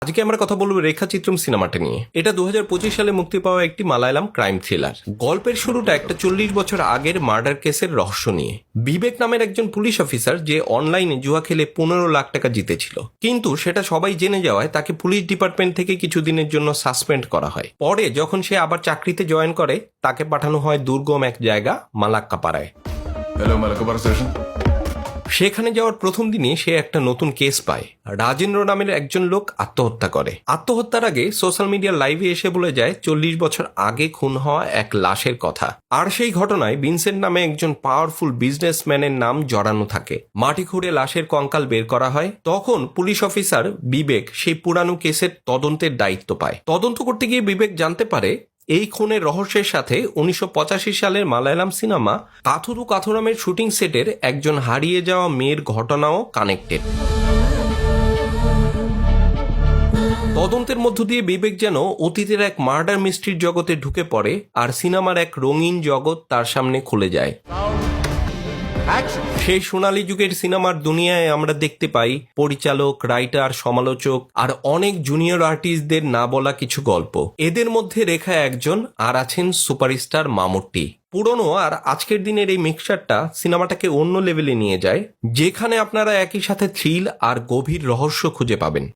আজকে আমরা কথা বলবো রেখাচিত্রম সিনেমাটা নিয়ে। এটা 2025 সালে মুক্তি পাওয়া একটি মালায়ালাম ক্রাইম থ্রিলার। গল্পের শুরুটা একটা 40 বছর আগের মার্ডার কেসের রহস্য নিয়ে। বিবেক নামের একজন পুলিশ অফিসার যে অনলাইনে জুয়া খেলে 15 লাখ টাকা জিতেছিল, কিন্তু সেটা সবাই জেনে যাওয়ায় তাকে পুলিশ ডিপার্টমেন্ট থেকে কিছুদিনের জন্য সাসপেন্ড করা হয়। পরে যখন সে আবার চাকরিতে জয়েন করে, তাকে পাঠানো হয় দুর্গম এক জায়গা মালাক্কাপাড়ায়। Hello মালাক্কাপাড়া station. সেখানে যাওয়ার প্রথম দিনই সে একটা নতুন কেস পায়। রাজেন্দ্র নামের একজন লোক আত্মহত্যা করে। আত্মহত্যার আগে সোশ্যাল মিডিয়ার লাইভে এসে বলে যায় 40 বছর আগে খুন হওয়া এক লাশের কথা। আর সেই ঘটনায় ভিনসেন্ট নামে একজন পাওয়ারফুল বিজনেসম্যানের নাম জড়ানো থাকে। মাটি খুঁড়ে লাশের কঙ্কাল বের করা হয়। তখন পুলিশ অফিসার বিবেক সেই পুরানো কেসের তদন্তের দায়িত্ব পায়। তদন্ত করতে গিয়ে বিবেক জানতে পারে এই খুনের রহস্যের সাথে 1985 সালের মালায়ালাম সিনেমা কাথুরু কাথুরামের শুটিং সেটের একজন হারিয়ে যাওয়া মেয়ের ঘটনাও কানেক্টেড। তদন্তের মধ্য দিয়ে বিবেক যেন অতীতের এক মার্ডার মিস্ট্রির জগতে ঢুকে পড়ে, আর সিনেমার এক রঙিন জগৎ তার সামনে খুলে যায়। সেই সোনালী যুগের সিনেমার দুনিয়ায় আমরা দেখতে পাই পরিচালক, রাইটার, সমালোচক আর অনেক জুনিয়র আর্টিস্টদের না বলা কিছু গল্প। এদের মধ্যে রেখা একজন, আর আছেন সুপারস্টার মামুট্টি। পুরনো আর আজকের দিনের এই মিক্সচারটা সিনেমাটাকে অন্য লেভেলে নিয়ে যায়, যেখানে আপনারা একই সাথে থ্রিল আর গভীর রহস্য খুঁজে পাবেন।